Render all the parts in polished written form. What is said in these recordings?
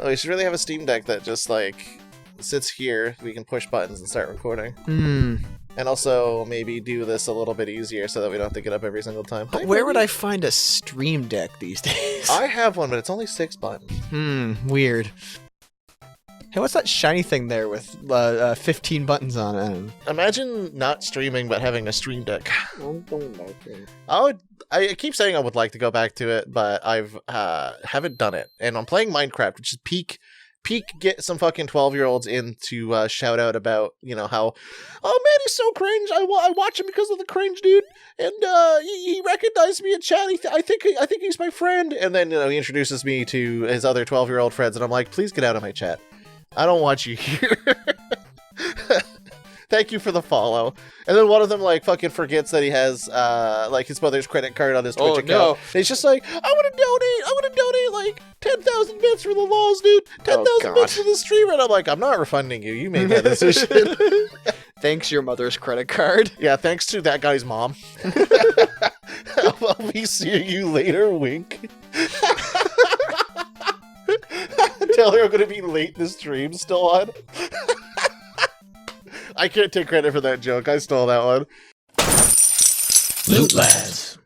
Oh, we should really have a Steam Deck that just, like, sits here. We can push buttons and start recording. And also maybe do this a little bit easier so that we don't have to get up every single time. But where would I find a Stream Deck these days? I have one, but it's only 6 buttons. Weird. Hey, what's that shiny thing there with 15 buttons on it? Imagine not streaming, but having a Stream Deck. I keep saying I would like to go back to it, but I've haven't done it. And I'm playing Minecraft, which is peak get some fucking 12-year-olds in to shout out about, you know, how, oh man, he's so cringe. I watch him because of the cringe, dude. And he recognized me in chat. I think he's my friend. And then, you know, he introduces me to his other 12-year-old friends, and I'm like, please get out of my chat. I don't want you here. Thank you for the follow. And then one of them, like, fucking forgets that he has, like, his mother's credit card on his Twitch account. No. And he's just like, I want to donate, like, 10,000 bits for the laws, dude. 10,000 bits for the streamer. And I'm like, I'm not refunding you. You made that decision. Thanks, your mother's credit card. Yeah, thanks to that guy's mom. I'll be seeing you later, wink. Tell her I'm going to be late in the stream, still on. I can't take credit for that joke. I stole that one. Lootlads.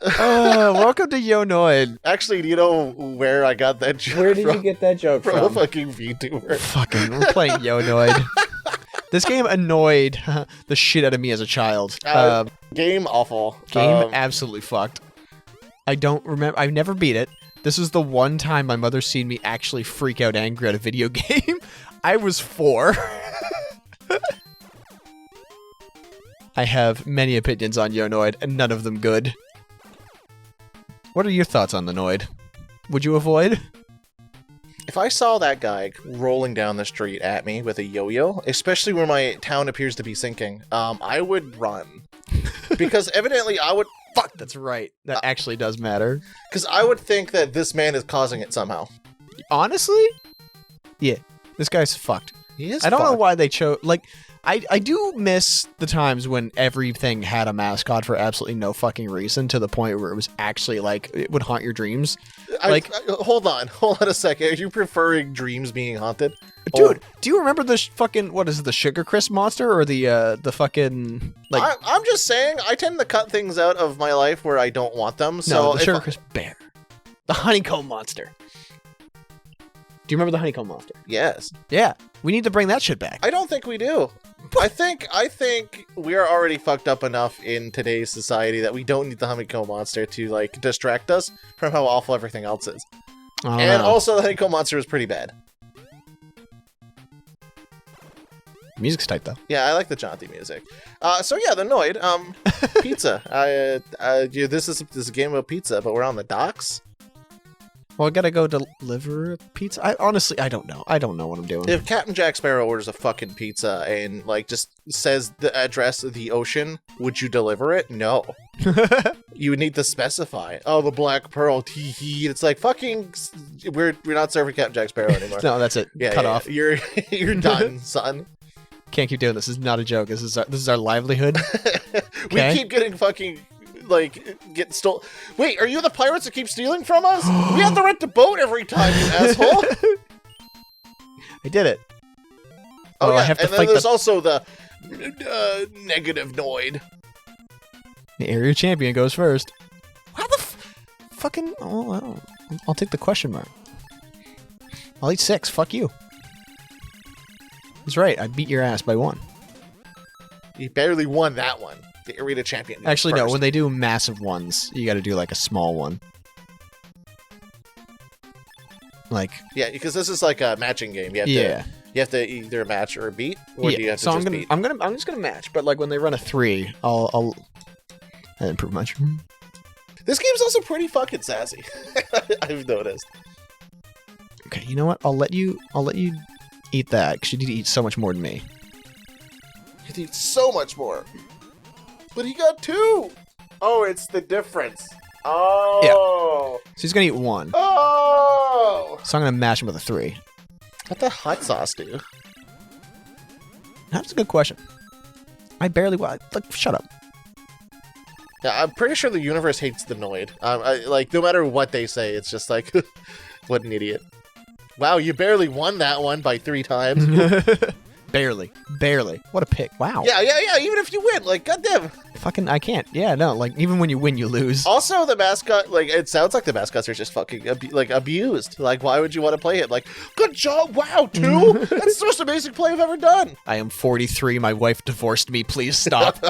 Welcome to Noid. Actually, do you know where I got that joke Where did you get that joke from? From a fucking VTuber. Fucking, we're playing Noid. This game annoyed the shit out of me as a child. Game awful. Game absolutely fucked. I don't remember. I've never beat it. This is the one time my mother's seen me actually freak out angry at a video game. I was 4. I have many opinions on Noid, and none of them good. What are your thoughts on the Noid? Would you avoid? If I saw that guy rolling down the street at me with a yo-yo, especially where my town appears to be sinking, I would run. Because evidently I would... Fuck, that's right. That actually does matter. Because I would think that this man is causing it somehow. Honestly? Yeah. This guy's fucked. He is I don't know fucked. why they chose... Like, I do miss the times when everything had a mascot for absolutely no fucking reason, to the point where it was actually, like, it would haunt your dreams. Hold on a second. Are you preferring dreams being haunted? Dude, do you remember the fucking, what is it, the Sugar Crisp monster, or the fucking, like... I'm just saying, I tend to cut things out of my life where I don't want them, so... No, the Sugar Crisp bear. The honeycomb monster. Do you remember the honeycomb monster? Yes. Yeah, we need to bring that shit back. I don't think we do. I think we are already fucked up enough in today's society that we don't need the honeycomb monster to, like, distract us from how awful everything else is. And also, the honeycomb monster is pretty bad. Music's tight, though. Yeah, I like the jaunty music. So yeah, the Noid, pizza. This is a game about pizza, but we're on the docks. Well, I gotta go deliver pizza. I don't know. I don't know what I'm doing. If Captain Jack Sparrow orders a fucking pizza and, like, just says the address of the ocean, would you deliver it? No. You would need to specify. Oh, the Black Pearl, tee-hee. It's like, fucking, we're not serving Captain Jack Sparrow anymore. No, that's it. Cut off. You're done, son. Can't keep doing this. This is not a joke. This is our livelihood. We keep getting fucking, like, get stolen. Wait, are you the pirates that keep stealing from us? We have to rent the boat every time, you asshole. I did it. Oh, yeah. I have to and then there's also the negative Noid. The area champion goes first. How the fucking... Oh, I'll take the question mark. I'll eat 6. Fuck you. That's right. I beat your ass by 1. You barely won that one. The arena champion. Actually, no. When they do massive ones, you got to do, like, a small one. Like... Yeah, because this is like a matching game. You have to either match or beat, or do you have to just beat? I'm just gonna match, but, like, when they run a 3, I didn't prove much. This game's also pretty fucking sassy. I've noticed. Okay, you know what? I'll let you eat that, because you need to eat so much more than me. You need so much more. But he got 2! Oh, it's the difference. Oh! Yeah. So he's gonna eat 1. Oh! So I'm gonna mash him with a 3. What the hot sauce do? That's a good question. I barely... Like, shut up. Yeah, I'm pretty sure the universe hates the Noid. Like, no matter what they say, it's just like, what an idiot. Wow, you barely won that one by 3 times. Barely. What a pick. Wow. Yeah, even if you win, like, goddamn. Fucking, I can't. Yeah, no, like, even when you win, you lose. Also, the mascot, like, it sounds like the mascots are just fucking, abused. Like, why would you want to play it? Like, good job, wow, 2? That's the most amazing play I've ever done. I am 43, my wife divorced me, please stop.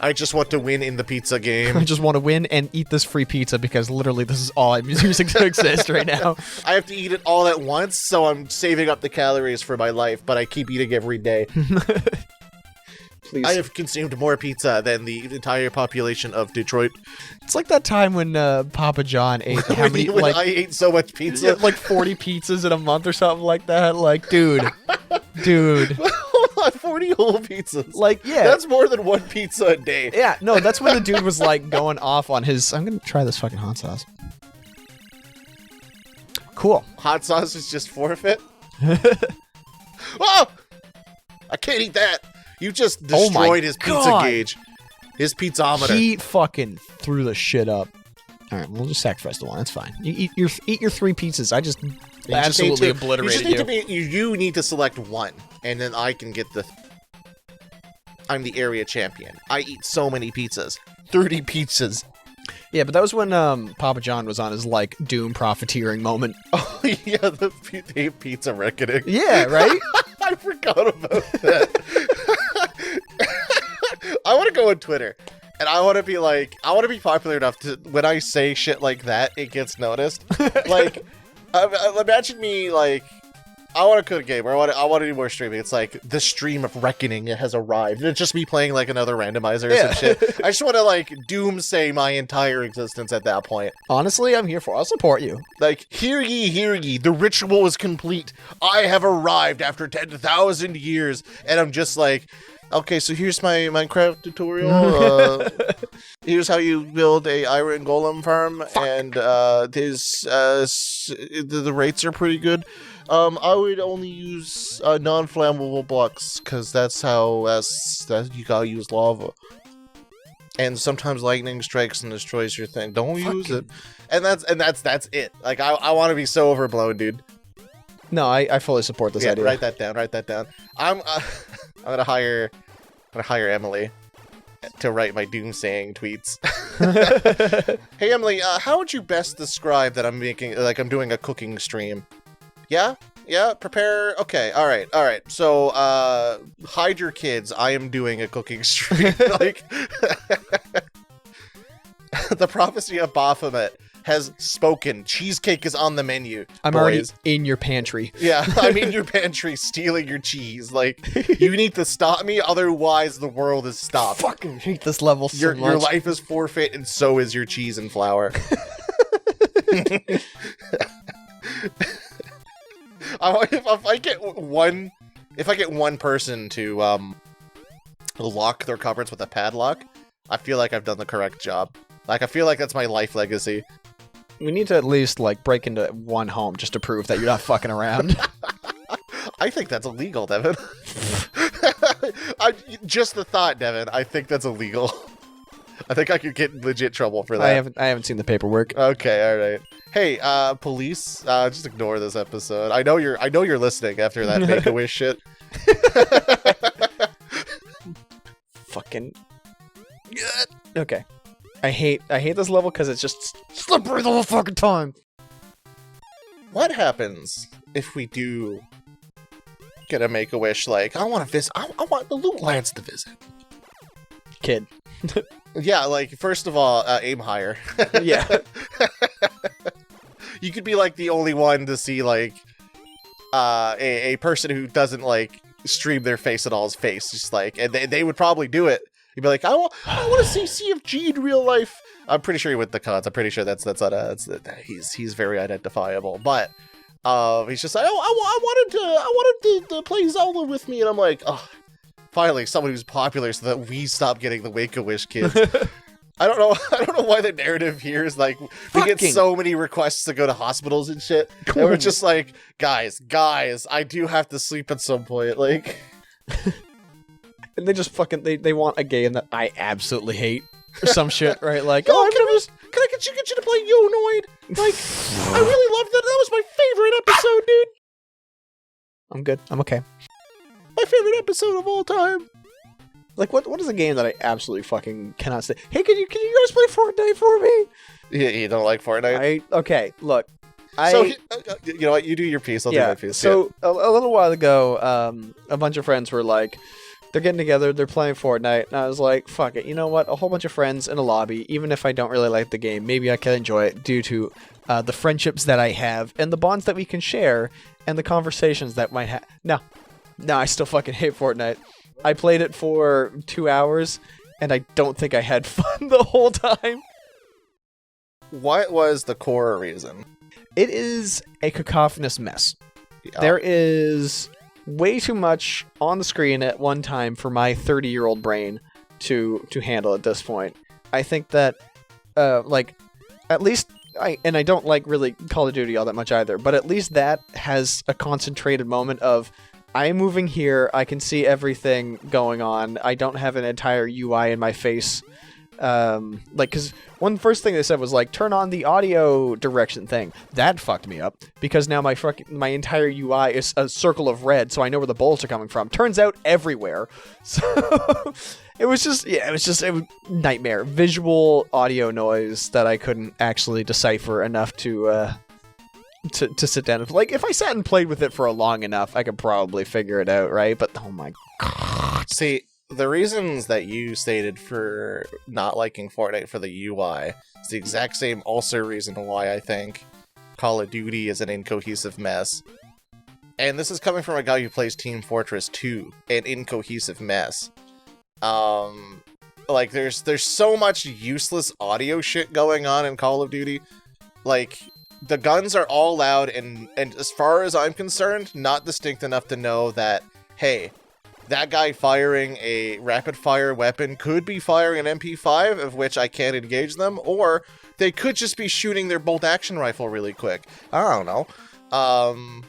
I just want to win in the pizza game. I just want to win and eat this free pizza because literally this is all I'm using to exist right now. I have to eat it all at once, so I'm saving up the calories for my life, but I keep eating every day. Please. I have consumed more pizza than the entire population of Detroit. It's like that time when Papa John ate how many? When like I ate so much pizza, like 40 pizzas in a month or something like that. Like, dude. 40 whole pizzas. Like, yeah, that's more than 1 pizza a day. Yeah, no, that's when the dude was like going off on his. I'm gonna try this fucking hot sauce. Cool. Hot sauce is just forfeit. Oh! I can't eat that. You just destroyed his pizza gauge. His pizzometer. He fucking threw the shit up. All right, we'll just sacrifice the one. That's fine. You eat your 3 pizzas. I just absolutely obliterated you. You need to select 1, and then I can get the... I'm the area champion. I eat so many pizzas. 30 pizzas. Yeah, but that was when Papa John was on his, like, doom profiteering moment. Oh, yeah, the pizza reckoning. Yeah, right? I forgot about that. I want to go on Twitter, and I want to be like, I want to be popular enough to, when I say shit like that, it gets noticed. Like, imagine me, like, I want to code a game, or I want to do more streaming. It's like, the stream of reckoning has arrived. It's just me playing, like, another randomizer or some shit. I just want to, like, doomsay my entire existence at that point. Honestly, I'm here for it. I'll support you. Like, hear ye, the ritual is complete. I have arrived after 10,000 years. And I'm just like, okay, so here's my Minecraft tutorial. Here's how you build a iron golem farm. Fuck. And the rates are pretty good. I would only use non-flammable blocks, because that's you gotta use lava. And sometimes lightning strikes and destroys your thing. Don't use it. And that's it. Like, I want to be so overblown, dude. No, I fully support this idea. Write that down. I'm gonna hire Emily to write my doomsaying tweets. Hey Emily, how would you best describe that I'm doing a cooking stream? Yeah, prepare. Okay, all right. So, hide your kids. I am doing a cooking stream. Like, the prophecy of Baphomet has spoken. Cheesecake is on the menu. I'm already in your pantry. Yeah, I'm in your pantry stealing your cheese. Like, you need to stop me, otherwise the world is stopped. Fucking hate this level so much. Your life is forfeit, and so is your cheese and flour. If I get one person to lock their cupboards with a padlock, I feel like I've done the correct job. Like, I feel like that's my life legacy. We need to at least, like, break into one home just to prove that you're not fucking around. I think that's illegal, Devon. Just the thought, Devon. I think that's illegal. I think I could get in legit trouble for that. I haven't seen the paperwork. Okay, all right. Hey, police, just ignore this episode. I know you're listening after that Make-A-Wish shit. Fucking. Okay. I hate this level because it's just slippery the whole fucking time. What happens if we do get a Make-A-Wish? Like, I want to visit. I want the Lootlads to visit. Kid. Yeah, like, first of all, aim higher. Yeah. You could be, like, the only one to see, like, a person who doesn't, like, stream their face at all's face. Just, like, and they would probably do it. You'd be like, I want to see CFG in real life. I'm pretty sure he went the cons. I'm pretty sure that's he's very identifiable. But he's just like, I wanted to play Zelda with me, and I'm like, oh, finally someone who's popular, so that we stop getting the Make-A-Wish kids. I don't know why the narrative here is like we get so many requests to go to hospitals and shit. And we're just like, guys, I do have to sleep at some point, like. And they just fucking they want a game that I absolutely hate. or some shit, right? Like, Yo, can I get you to play Yo Noid? Like, I really loved that. That was my favorite episode, dude. I'm good. I'm okay. My favorite episode of all time. Like, what is a game that I absolutely fucking cannot say? Hey, can you guys play Fortnite for me? You don't like Fortnite? Okay, look. You know what? You do your piece. I'll do my piece. So a little while ago, a bunch of friends were like, they're getting together, they're playing Fortnite, and I was like, fuck it, you know what? A whole bunch of friends in a lobby, even if I don't really like the game, maybe I can enjoy it due to the friendships that I have and the bonds that we can share and the conversations that might have. No, I still fucking hate Fortnite. I played it for 2 hours, and I don't think I had fun the whole time. What was the core reason? It is a cacophonous mess. Yeah. There is way too much on the screen at one time for my 30-year-old brain to handle at this point. I think that, at least, I don't like really Call of Duty all that much either, but at least that has a concentrated moment of, I'm moving here, I can see everything going on, I don't have an entire UI in my face. Because one first thing they said was like, turn on the audio direction thing. That fucked me up because now my entire UI is a circle of red, so I know where the bullets are coming from. Turns out everywhere. So it was nightmare. Visual audio noise that I couldn't actually decipher enough to sit down and like. If I sat and played with it for a long enough, I could probably figure it out, right? But oh my god, see. The reasons that you stated for not liking Fortnite for the UI is the exact same also reason why I think Call of Duty is an incohesive mess. And this is coming from a guy who plays Team Fortress 2, an incohesive mess. Like, there's so much useless audio shit going on in Call of Duty. Like, the guns are all loud and as far as I'm concerned, not distinct enough to know that, hey, that guy firing a rapid-fire weapon could be firing an MP5, of which I can't engage them, or they could just be shooting their bolt-action rifle really quick. I don't know.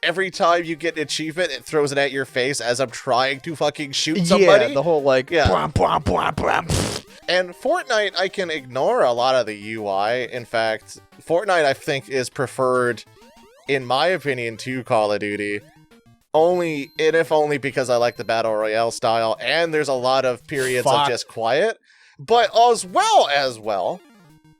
Every time you get an achievement, it throws it at your face as I'm trying to fucking shoot somebody. Yeah, the whole, like, bwah, bwah, bwah, bwah. And Fortnite, I can ignore a lot of the UI. In fact, Fortnite, I think, is preferred, in my opinion, to Call of Duty. Only, and if only because I like the Battle Royale style, and there's a lot of periods of just quiet. But as well,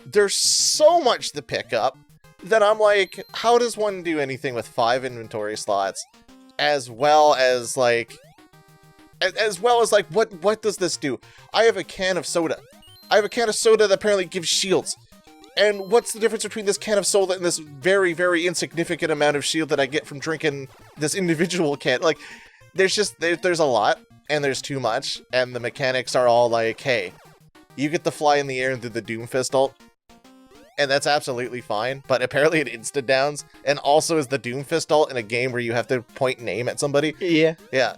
there's so much to pick up that I'm like, how does one do anything with 5 inventory slots? As well as like, what does this do? I have a can of soda. That apparently gives shields. And what's the difference between this can of soda and this very, very insignificant amount of shield that I get from drinking this individual can? Like, there's a lot, and there's too much, and the mechanics are all like, hey, you get to fly in the air and do the Doom Fist ult, and that's absolutely fine, but apparently it insta-downs, and also is the Doom Fist ult in a game where you have to point and aim at somebody. Yeah. Yeah.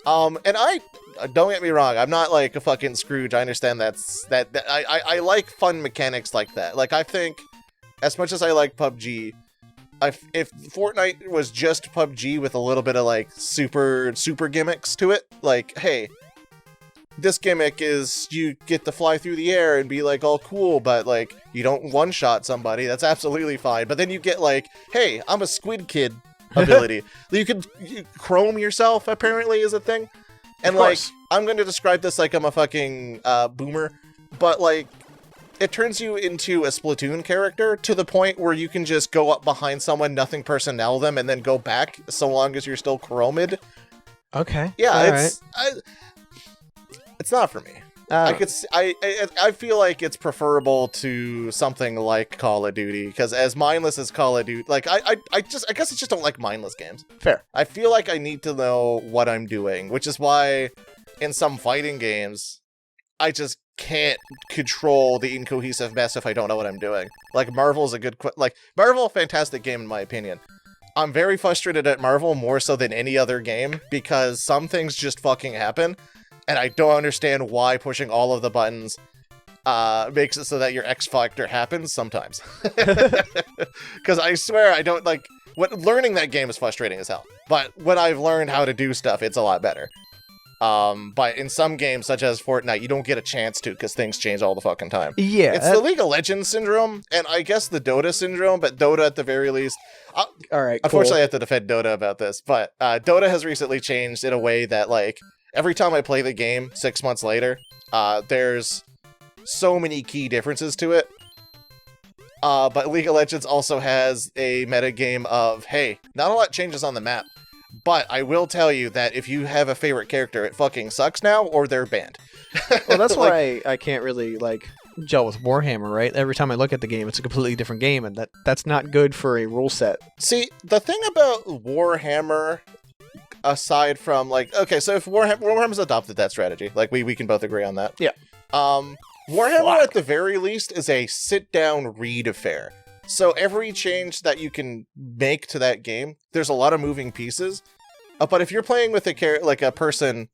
And don't get me wrong, I'm not like a fucking Scrooge. I understand that I like fun mechanics like that. Like, I think, as much as I like PUBG, if Fortnite was just PUBG with a little bit of like super gimmicks to it, like, hey, this gimmick is you get to fly through the air and be like all cool, but like you don't one-shot somebody, that's absolutely fine. But then you get like, hey, I'm a Squid Kid ability. You chrome yourself, apparently, is a thing. And like, I'm going to describe this like I'm a fucking boomer, but like, it turns you into a Splatoon character to the point where you can just go up behind someone, nothing personnel them, and then go back so long as you're still chromed. Okay. Yeah, it's not for me. I feel like it's preferable to something like Call of Duty, because as mindless as Call of Duty, like I guess I just don't like mindless games. Fair. I feel like I need to know what I'm doing, which is why in some fighting games I just can't control the incohesive mess if I don't know what I'm doing. Like Marvel's Marvel, fantastic game in my opinion. I'm very frustrated at Marvel more so than any other game because some things just fucking happen. And I don't understand why pushing all of the buttons makes it so that your X Factor happens sometimes. Because I swear I don't like... Learning that game is frustrating as hell. But when I've learned how to do stuff, it's a lot better. But in some games, such as Fortnite, you don't get a chance to because things change all the fucking time. Yeah. It's the League of Legends syndrome, and I guess the Dota syndrome, but Dota at the very least. All right, Unfortunately, cool. I have to defend Dota about this, but Dota has recently changed in a way that, like, every time I play the game 6 months later, there's so many key differences to it. But League of Legends also has a metagame of, hey, not a lot changes on the map, but I will tell you that if you have a favorite character, it fucking sucks now, or they're banned. Well, that's why I can't really, like, gel with Warhammer, right? Every time I look at the game, it's a completely different game, and that's not good for a rule set. See, the thing about Warhammer, aside from, like, okay, so if Warhammer's adopted that strategy, like, we can both agree on that. Yeah. Warhammer, at the very least, is a sit-down read affair. So every change that you can make to that game, there's a lot of moving pieces. But if you're playing with a person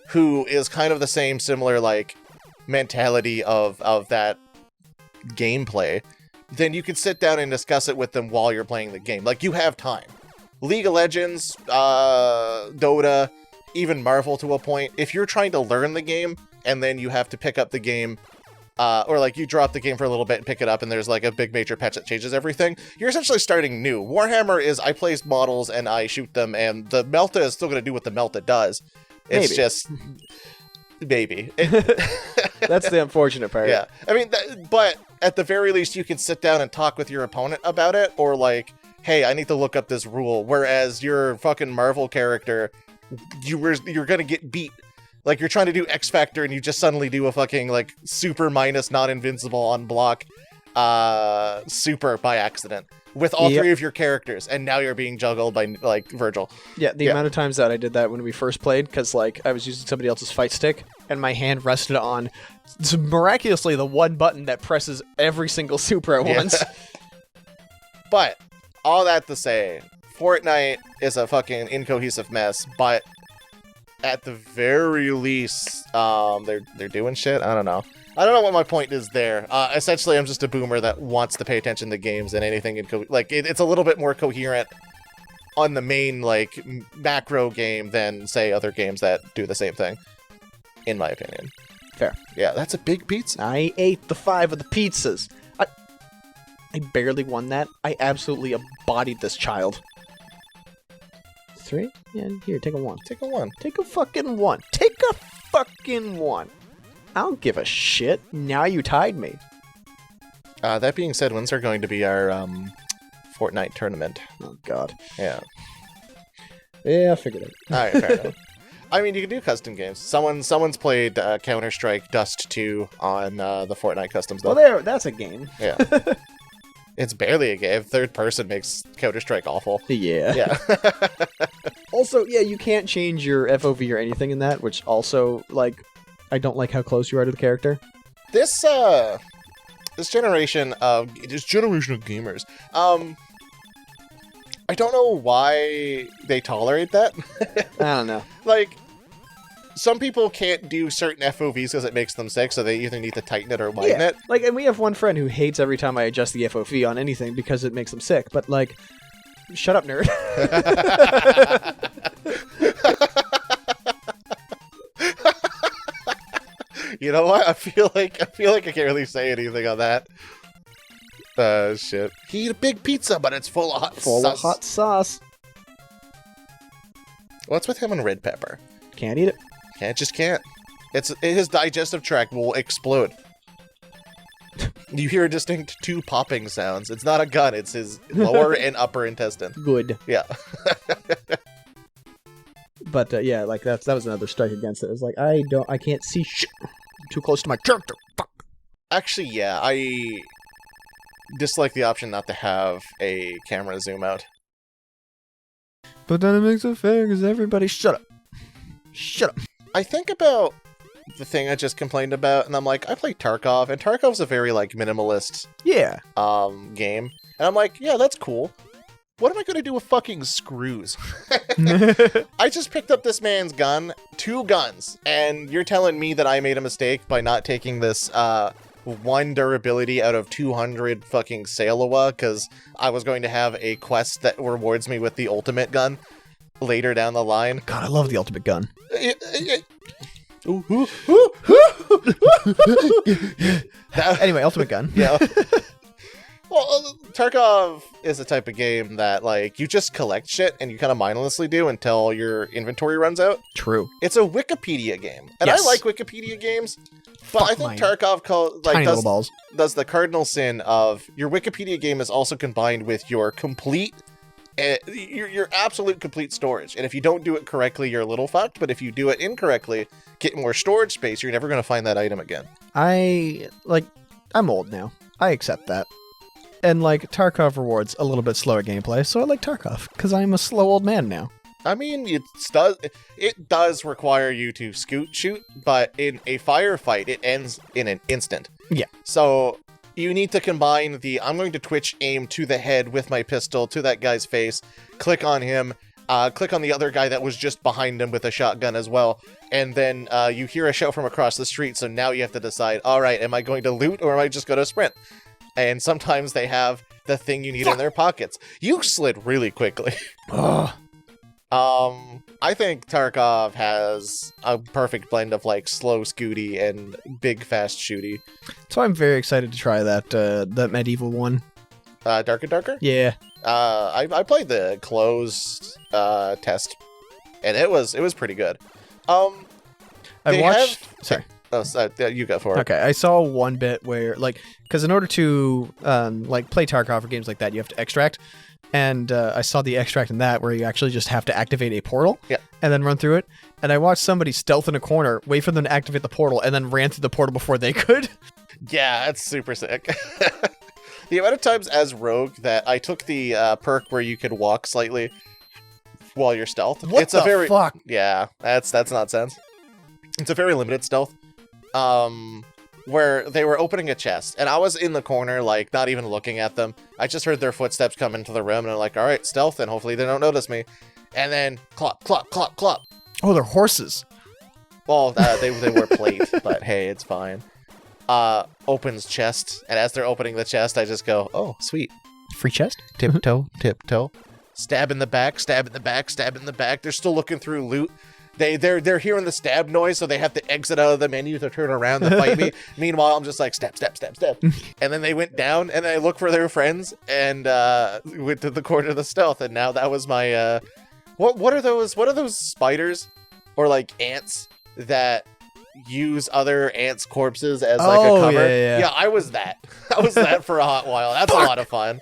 who is kind of the same, similar, like, mentality of that gameplay, then you can sit down and discuss it with them while you're playing the game. Like, you have time. League of Legends, Dota, even Marvel to a point, if you're trying to learn the game, and then you have to pick up the game, or like you drop the game for a little bit and pick it up and there's like a big major patch that changes everything, you're essentially starting new. Warhammer is, I place models and I shoot them, and the Melta is still going to do what the Melta does. It's just... maybe. That's the unfortunate part. Yeah. I mean, but at the very least, you can sit down and talk with your opponent about it, or like, hey, I need to look up this rule, whereas your fucking Marvel character, you're going to get beat. Like, you're trying to do X Factor and you just suddenly do a fucking, like, super minus not invincible on block super by accident with all three of your characters, and now you're being juggled by, like, Virgil. Yeah, the amount of times that I did that when we first played, because, like, I was using somebody else's fight stick, and my hand rested on, miraculously, the one button that presses every single super at once. But, all that to say, Fortnite is a fucking incohesive mess, but... at the very least, they're doing shit. I don't know what my point is there. Essentially, I'm just a boomer that wants to pay attention to games and anything. It's a little bit more coherent on the main, like, macro game than, say, other games that do the same thing, in my opinion. Fair. Yeah, that's a big pizza. I ate the 5 of the pizzas. I barely won that. I absolutely embodied this child. 3? Yeah, here, take a 1. Take a 1. Take a fucking 1. Take a fucking 1. I don't give a shit. Now you tied me. That being said, when's there going to be our Fortnite tournament? Oh, God. Yeah. Yeah, I figured it. Alright, fair enough. I mean, you can do custom games. Someone's played Counter-Strike Dust 2 on the Fortnite customs. Well, that's a game. Yeah. It's barely a game. Third person makes Counter-Strike awful. Yeah. Yeah. Also, yeah, you can't change your FOV or anything in that, which also, like, I don't like how close you are to the character. This generation of gamers, I don't know why they tolerate that. I don't know. Like, some people can't do certain FOVs because it makes them sick, so they either need to tighten it or widen it. Like, and we have one friend who hates every time I adjust the FOV on anything because it makes them sick, but, like, shut up, nerd. You know what? I feel like I can't really say anything on that. Shit. He ate a big pizza, but it's full of hot sauce. Full of hot sauce. What's with him and red pepper? Can't eat it. Just can't. His digestive tract will explode. You hear a distinct 2 popping sounds. It's not a gun, it's his lower and upper intestine. Good. Yeah. But yeah, like that was another strike against it. It was like, I can't see shit. I'm too close to my character. Fuck. Actually, yeah, I dislike the option not to have a camera zoom out. But then it makes it fair because everybody shut up. Shut up. I think about the thing I just complained about, and I'm like, I play Tarkov, and Tarkov's a very, like, minimalist game. And I'm like, yeah, that's cool. What am I going to do with fucking screws? I just picked up this man's gun, 2 guns, and you're telling me that I made a mistake by not taking this 1 durability out of 200 fucking Salewa, because I was going to have a quest that rewards me with the ultimate gun later down the line. God, I love the ultimate gun. Anyway, Ultimate Gun. Yeah. Well, Tarkov is a type of game that, like, you just collect shit and you kind of mindlessly do until your inventory runs out. True. It's a Wikipedia game. And Yes. I like Wikipedia games, but Fuck I think my Tarkov tiny little balls. does the cardinal sin of your Wikipedia game is also combined with your complete, your absolute complete storage. And if you don't do it correctly, you're a little fucked. But if you do it incorrectly, get more storage space, you're never going to find that item again. I'm old now. I accept that. And, like, Tarkov rewards a little bit slower gameplay, so I like Tarkov, because I'm a slow old man now. I mean, it does require you to shoot, but in a firefight, it ends in an instant. Yeah. So you need to combine I'm going to twitch aim to the head with my pistol to that guy's face, click on him, click on the other guy that was just behind him with a shotgun as well, and then you hear a shout from across the street, so now you have to decide, all right, am I going to loot or am I just going to sprint? And sometimes they have the thing you need in their pockets. You slid really quickly. Ugh. I think Tarkov has a perfect blend of, like, slow scooty and big fast shooty. So I'm very excited to try that medieval one. Darker Darker? Yeah. I played the closed test, and it was pretty good. Sorry. Oh, you go for it. Okay, I saw one bit where, like, because in order to, like, play Tarkov or games like that, you have to extract. And I saw the extract in that where you actually just have to activate a portal and then run through it. And I watched somebody stealth in a corner, wait for them to activate the portal, and then ran through the portal before they could. Yeah, that's super sick. The amount of times as Rogue that I took the perk where you could walk slightly while you're stealth. What the fuck? Yeah, that's nonsense. It's a very limited stealth. Where they were opening a chest, and I was in the corner, like, not even looking at them. I just heard their footsteps come into the room, and I'm like, all right, stealth, and hopefully they don't notice me. And then, clop, clop, clop, clop. Oh, they're horses. Well, they were plate, but hey, it's fine. Opens chest, and as they're opening the chest, I just go, oh, sweet. Free chest? Tiptoe, tiptoe. Stab in the back, stab in the back, stab in the back. They're still looking through loot. They're hearing the stab noise, so they have to exit out of the menu to turn around to fight me. Meanwhile, I'm just like, stab, stab, stab, stab. And then they went down, and I look for their friends, and went to the corner of the stealth, and now that was my, what are those spiders? Or, like, ants that use other ants' corpses as, like, a cover? Yeah, I was that. I was that for a hot while. That's a lot of fun.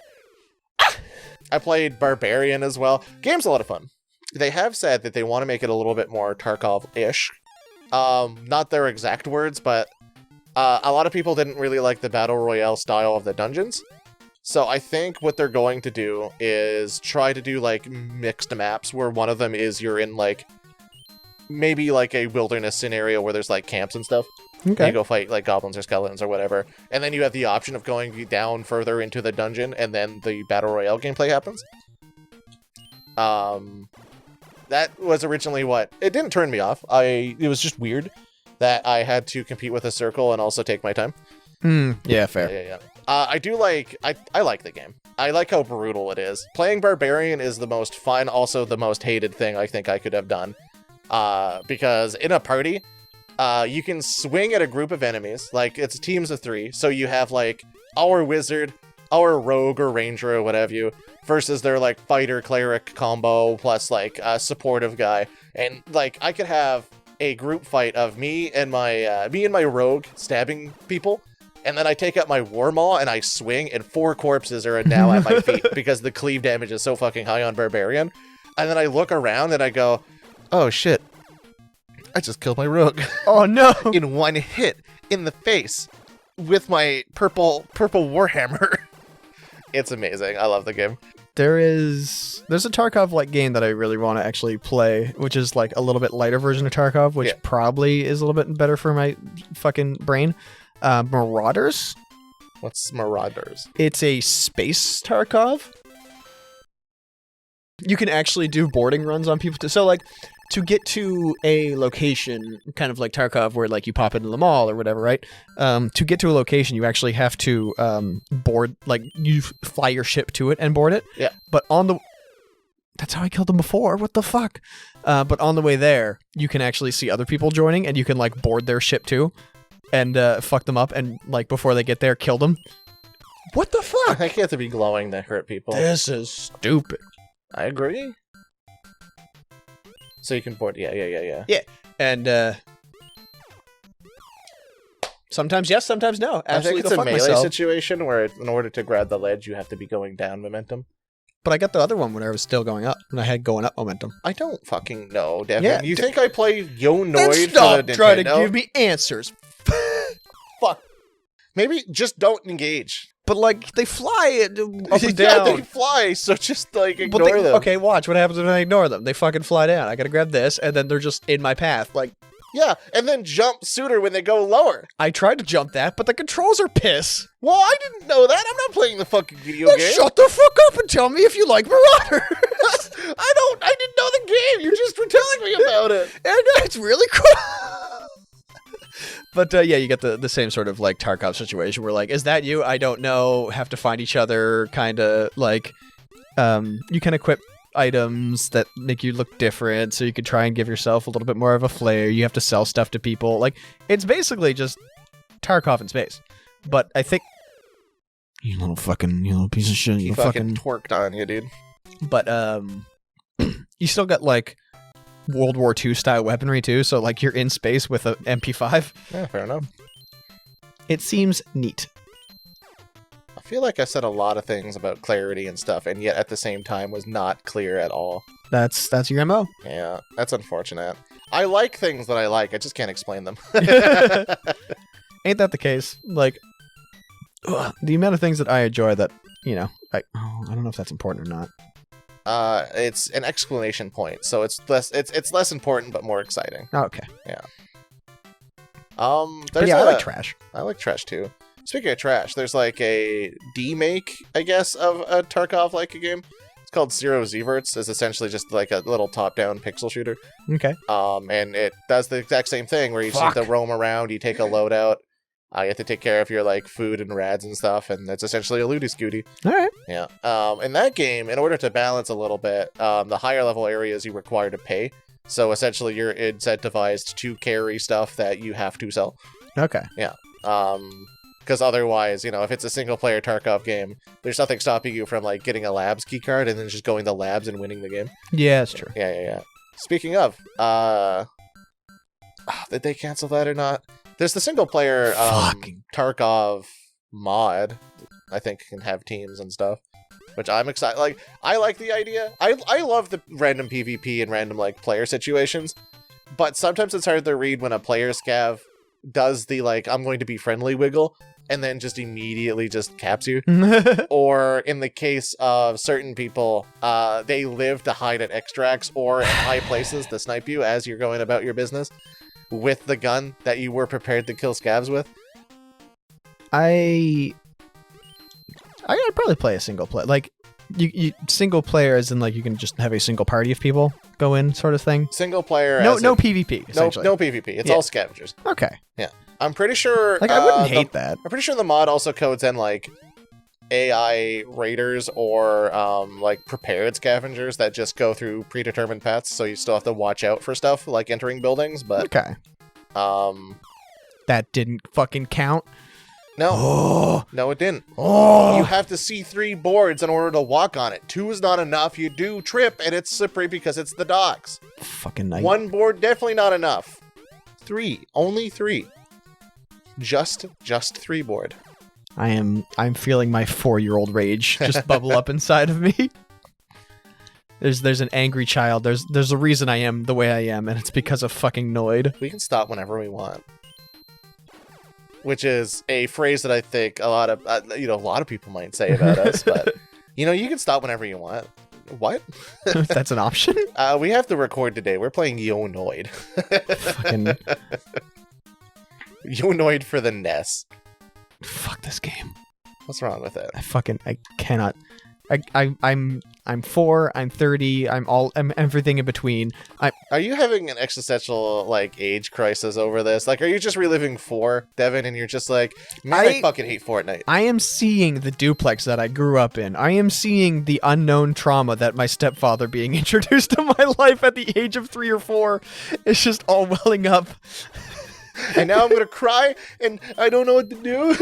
I played Barbarian as well. Game's a lot of fun. They have said that they want to make it a little bit more Tarkov-ish. Not their exact words, but a lot of people didn't really like the Battle Royale style of the dungeons. So I think what they're going to do is try to do, like, mixed maps, where one of them is you're in, like, maybe, like, a wilderness scenario where there's, like, camps and stuff. Okay. You go fight, like, goblins or skeletons or whatever. And then you have the option of going down further into the dungeon, and then the Battle Royale gameplay happens. That was originally what... It didn't turn me off. It was just weird that I had to compete with a circle and also take my time. Yeah, fair. Yeah. I do like... I like the game. I like how brutal it is. Playing Barbarian is the most fun, also the most hated thing I think I could have done. Because in a party, you can swing at a group of enemies. Like, it's teams of 3. So you have, like, our wizard, our rogue or ranger or whatever versus their, like, fighter cleric combo plus, like, a supportive guy. And, like, I could have a group fight of me and my rogue stabbing people, and then I take out my war maul and I swing, and 4 corpses are now at my feet because the cleave damage is so fucking high on Barbarian. And then I look around and I go, oh shit, I just killed my rogue. Oh no! In one hit in the face with my purple warhammer. It's amazing. I love the game. There's a Tarkov-like game that I really want to actually play, which is, like, a little bit lighter version of Tarkov, which probably is a little bit better for my fucking brain. Marauders? What's Marauders? It's a space Tarkov. You can actually do boarding runs on people. So, like, to get to a location, kind of like Tarkov, where, like, you pop into the mall or whatever, right? To get to a location, you actually have to board, like, you fly your ship to it and board it. Yeah. But on the... That's how I killed them before. What the fuck? But on the way there, you can actually see other people joining, and you can like board their ship too, and fuck them up, and like before they get there, kill them. What the fuck? I get to be glowing to hurt people. This is stupid. I agree. So you can board. Yeah. Yeah, and sometimes yes, sometimes no. I think Absolutely it's go a fuck melee myself. situation where in order to grab the ledge, you have to be going down momentum. But I got the other one when I was still going up, and I had going up momentum. I don't fucking know, Devin. Yeah, you think I play Yo Noid Then for the stop Nintendo? trying to give me answers. Fuck. Maybe just don't engage. But like they fly up and Yeah, down. they fly, so just like ignore them. Okay, watch what happens when I ignore them. They fucking fly down. I gotta grab this, and then they're just in my path. Like, Yeah, and then jump sooner when they go lower. I tried to jump that, but the controls are piss. Well, I didn't know that. I'm not playing the fucking video Then game. shut the fuck up and tell me if you like Marauders. I didn't know the game. You just were telling me about it. And it's really cool. But yeah, you get the same sort of like Tarkov situation where like, is that you? I don't know. Have to find each other. Kind of like, you can equip items that make you look different, so you could try and give yourself a little bit more of a flair. You have to sell stuff to people. Like, it's basically just Tarkov in space. But I think you little piece of shit. He You fucking twerked on you, dude. But you still got like World War II style weaponry too. So like you're in space with a MP5. Yeah, fair enough. It seems neat. I feel like I said a lot of things about clarity and stuff, and yet at the same time was not clear at all. That's your MO. Yeah, that's unfortunate. I like things that I like. I just can't explain them. Ain't that the case? Like, the amount of things that I enjoy that, I don't know if that's important or not. It's an exclamation point, so it's less important but more exciting. Oh, okay. Yeah. But yeah, I like trash. I like trash too. Speaking of trash, there's like a demake, I guess, of a Tarkov-like game. It's called Zero Zverts. It's essentially just like a little top-down pixel shooter. Okay. And it does the exact same thing where you just have to roam around, you take a loadout, you have to take care of your like food and rads and stuff, and it's essentially a looty scooty. All right. Yeah. In that game, in order to balance a little bit, the higher level areas you require to pay. So essentially, you're incentivized to carry stuff that you have to sell. Okay. Yeah. Because otherwise, if it's a single player Tarkov game, there's nothing stopping you from like getting a labs keycard and then just going to labs and winning the game. Yeah, that's true. Yeah. Speaking of, did they cancel that or not? There's the single player Tarkov mod. I think can have teams and stuff, which I'm excited. Like, I like the idea. I love the random PvP and random like player situations, but sometimes it's hard to read when a player scav does the like I'm going to be friendly wiggle and then just immediately just caps you. Or in the case of certain people, they live to hide at extracts or at high places to snipe you as you're going about your business with the gun that you were prepared to kill scavs with. I'd probably play a single player. Like, you single player as in like you can just have a single party of people go in sort of thing. Single player. No PvP. Essentially. No PvP. It's all scavengers. Okay. Yeah. I'm pretty sure. Like, I wouldn't hate that. I'm pretty sure the mod also codes in like AI raiders or like prepared scavengers that just go through predetermined paths, so you still have to watch out for stuff like entering buildings. But okay. That didn't fucking count. No, no, it didn't. Oh, you have to see 3 boards in order to walk on it. 2 is not enough. You do trip, and it's slippery because it's the docks. Fucking nice. 1 board definitely not enough. 3, only 3. Just 3 board. I'm feeling my 4-year-old rage just bubble up inside of me. There's an angry child. There's a reason I am the way I am, and it's because of fucking Noid. We can stop whenever we want. Which is a phrase that I think a lot of people might say about us, but you can stop whenever you want. What? That's an option? We have to record today. We're playing Yo Noid. Fucking Yo Noid for the NES. Fuck this game. What's wrong with it? I cannot. I'm 4. I'm 30. I'm everything in between. Are you having an existential like age crisis over this? Like, are you just reliving 4, Devon, and you're just like, man, I fucking hate Fortnite. I am seeing the duplex that I grew up in. I am seeing the unknown trauma that my stepfather being introduced to my life at the age of 3 or 4 is just all welling up. And now I'm gonna cry, and I don't know what to do.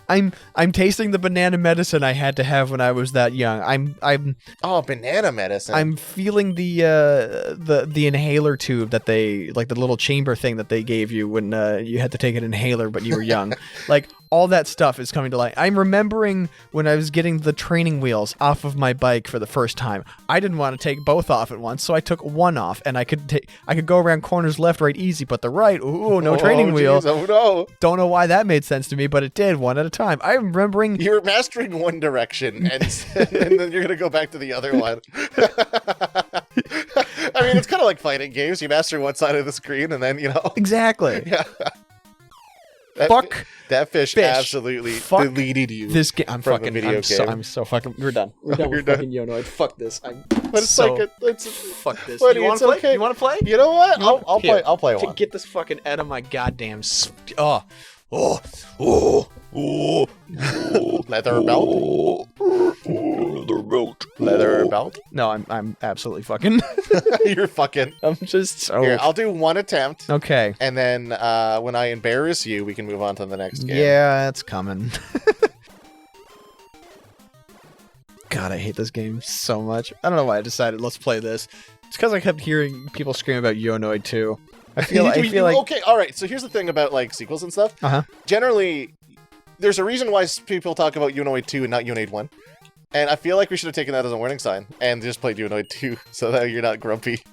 I'm tasting the banana medicine I had to have when I was that young. I'm banana medicine. I'm feeling the inhaler tube that they, like the little chamber thing that they gave you when you had to take an inhaler but you were young. Like all that stuff is coming to light. I'm remembering when I was getting the training wheels off of my bike for the first time. I didn't want to take both off at once, so I took one off, and I could go around corners left, right, easy, but the right, ooh, no training wheel. Geez, oh no! Don't know why that made sense to me, but it did, one at a time. I'm remembering you're mastering one direction, and then you're gonna go back to the other one. I mean, it's kind of like fighting games. You master one side of the screen, and then exactly. Yeah. That fish absolutely deleted you. This game, I'm from fucking. A video game. I'm so fucking. We're done. We're done with fucking Noid. Fuck this. But it's fuck this. Buddy, you want to play? Okay. You want to play? You know what? I'll play. I'll play one. Get this fucking out of my goddamn. Leather belt. Leather belt. No, I'm absolutely fucking. You're fucking. I'm just so. Here, I'll do one attempt. Okay. And then when I embarrass you, we can move on to the next game. Yeah, it's coming. God, I hate this game so much. I don't know why I decided let's play this. It's because I kept hearing people scream about Noid too. I feel like okay, all right. So here's the thing about like sequels and stuff. Generally, there's a reason why people talk about Noid 2 and not Noid 1. And I feel like we should have taken that as a warning sign and just played Noid 2 so that you're not grumpy.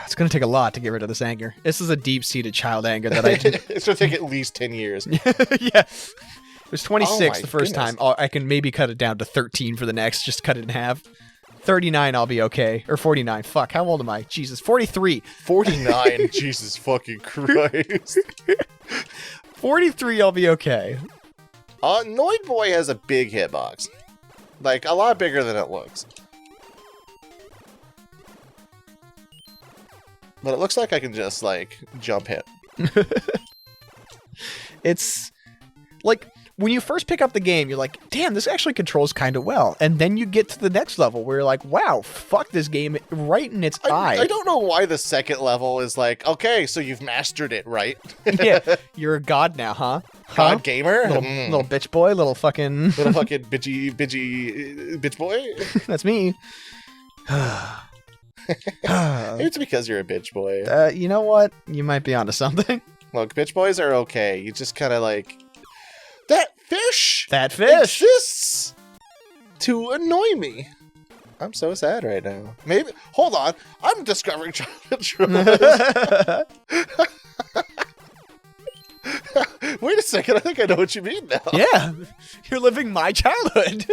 It's going to take a lot to get rid of this anger. This is a deep-seated child anger that I... It's going to take at least 10 years. Yeah. It was 26 the first time. I can maybe cut it down to 13 for the next. Just cut it in half. 39, I'll be okay. Or 49. Fuck, how old am I? Jesus, 43. 49? Jesus fucking Christ. 43, I'll be okay. Noid Boy has a big hitbox. Like, a lot bigger than it looks. But it looks like I can just, like, jump hit. It's... like... when you first pick up the game, you're like, damn, this actually controls kind of well. And then you get to the next level where you're like, wow, fuck this game right in its eye. I don't know why the second level is like, okay, so you've mastered it, right? Yeah, you're a god now, huh? God gamer? Little bitch boy, little fucking... little fucking bitch boy? That's me. Maybe it's because you're a bitch boy. You know what? You might be onto something. Look, bitch boys are okay. You just kind of like... That fish exists to annoy me. I'm so sad right now. Maybe, hold on, I'm discovering childhood traumas. Wait a second, I think I know what you mean now. Yeah, you're living my childhood.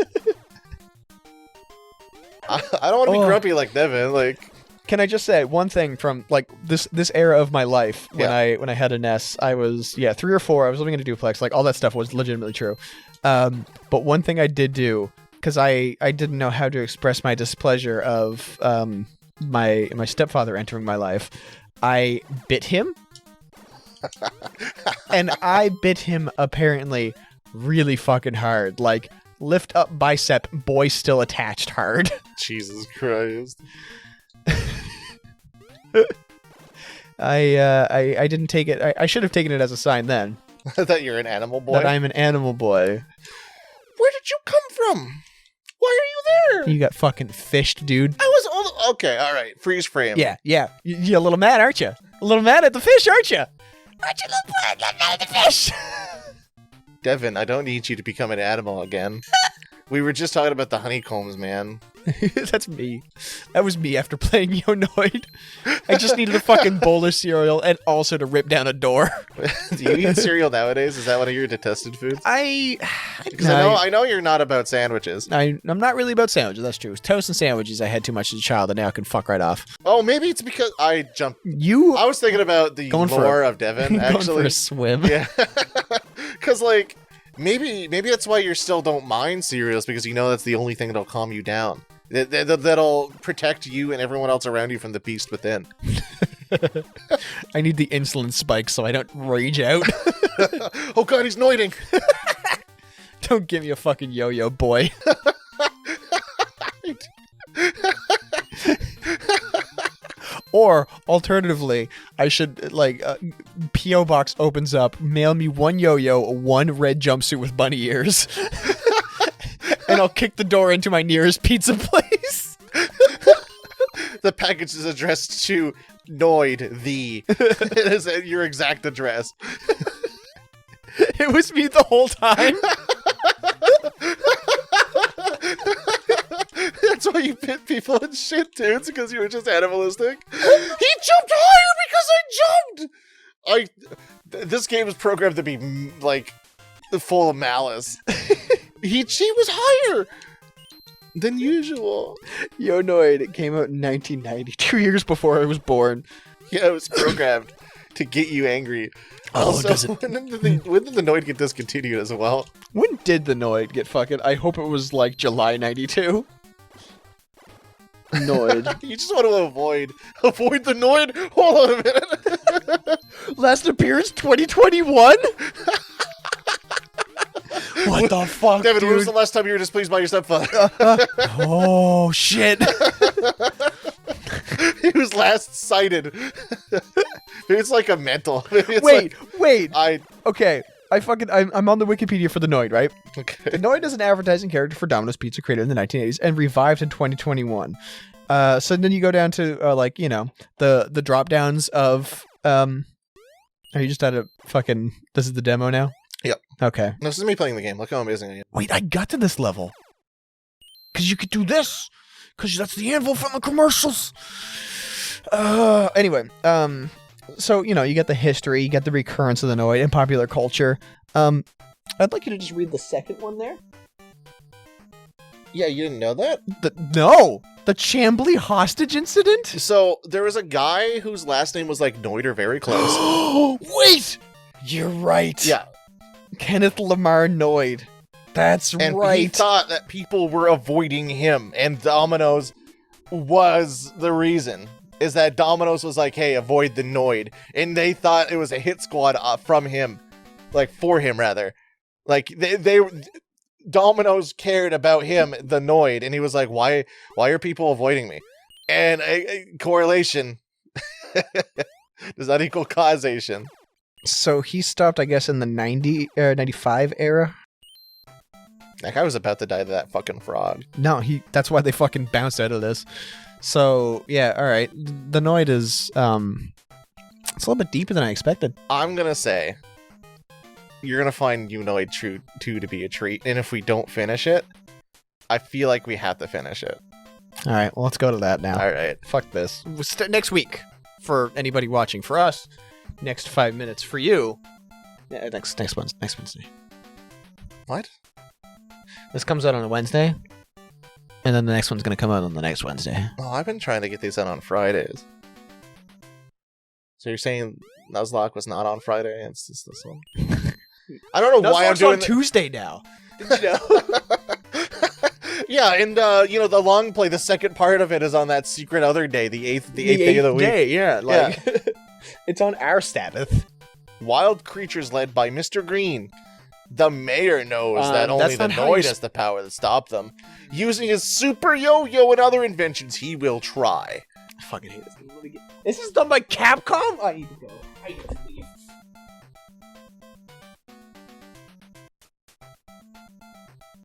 I don't want to be grumpy like Devon. Like, can I just say one thing from like this era of my life when I had a NES? I was 3 or 4. I was living in a duplex. Like all that stuff was legitimately true. But one thing I did do, because I didn't know how to express my displeasure of my stepfather entering my life, I bit him. And I bit him apparently really fucking hard. Like lift up bicep, boy still attached hard. Jesus Christ. I didn't take it. I should have taken it as a sign then. That you're an animal boy? That I'm an animal boy. Where did you come from? Why are you there? You got fucking fished, dude. I was all... Okay, alright. Freeze frame. Yeah. You're a little mad, aren't you? A little mad at the fish, aren't you? Aren't you a little mad at the fish? Devon, I don't need you to become an animal again. We were just talking about the honeycombs, man. That's me. That was me after playing Noid. I just needed a fucking bowl of cereal and also to rip down a door. Do you eat cereal nowadays? Is that one of your detested foods? Because No, I know you're not about sandwiches. I'm not really about sandwiches, that's true. Toast and sandwiches I had too much as a child and now I can fuck right off. Oh, maybe it's because I jumped... I was thinking about the lore of Devon, actually. Going for a swim. Yeah. Because, like... Maybe that's why you still don't mind cereals, because you know that's the only thing that'll calm you down. That'll protect you and everyone else around you from the beast within. I need the insulin spike so I don't rage out. Oh god, he's noiding. Don't give me a fucking yo-yo, boy. Or, alternatively, I should, like, P.O. Box opens up, mail me one yo-yo, one red jumpsuit with bunny ears. And I'll kick the door into my nearest pizza place. The package is addressed to Noid, It is your exact address. It was me the whole time. That's why you bit people and shit, too. It's because you were just animalistic. He jumped higher because I jumped! This game is programmed to be, like, full of malice. He was higher than usual. Yo Noid, it came out in 1990, 2 years before I was born. Yeah, it was programmed to get you angry. Oh, also, does it? when did the Noid get discontinued as well? When did the Noid get fucking... I hope it was, like, July 92. Noid. You just want to avoid the Noid? Hold on a minute. Last appearance 2021? What the fuck, Devon, dude? when was the last time you were displeased by your stepfather? Oh, shit. He was last sighted. It's like a mental. Wait. Okay. I'm on the Wikipedia for the Noid, right? Okay. The Noid is an advertising character for Domino's Pizza created in the 1980s and revived in 2021. So then you go down to, like, you know, the drop downs of, are you just at a fucking, this is the demo now? Yep. Okay. No, this is me playing the game. Look how amazing I am. Wait, I got to this level. Because you could do this. Because that's the anvil from the commercials. Anyway, so, you know, you get the history, you get the recurrence of the Noid in popular culture. I'd like you to just read the second one there. Yeah, you didn't know that? No! The Chambly hostage incident? So, there was a guy whose last name was like Noid or very close. Wait! You're right. Yeah. Kenneth Lamar Noid. That's and right. He thought that people were avoiding him, and Domino's was the reason. Is that Domino's was like, hey, avoid the Noid. And they thought it was a hit squad from him. Like, for him, rather. Like, they Domino's cared about him, the Noid, and he was like, why are people avoiding me? And a correlation does that equal causation? So he stopped, I guess, in the 95 era? Like, I was about to die to that fucking frog. No, that's why they fucking bounced out of this. So, yeah, alright. The Noid is, it's a little bit deeper than I expected. I'm gonna say, you're gonna find Noid 2 to be a treat, and if we don't finish it, I feel like we have to finish it. Alright, well, let's go to that now. Alright. Fuck this. Next week, for anybody watching. For us, next 5 minutes. For you, yeah, next Wednesday. What? This comes out on a Wednesday, and then the next one's going to come out on the next Wednesday. Oh, I've been trying to get these out on Fridays. So you're saying Nuzlocke was not on Friday, and it's just this one? I don't know why I'm doing on Tuesday now. Did you know? Yeah, and you know, the long play, the second part of it is on that secret other day, the eighth day of the week. Yeah, like it's on our Sabbath. Wild creatures led by Mr. Green. The mayor knows that only the Noid has the power to stop them. Using his super yo-yo and other inventions, he will try. I fucking hate this. This is done by Capcom? I need to go.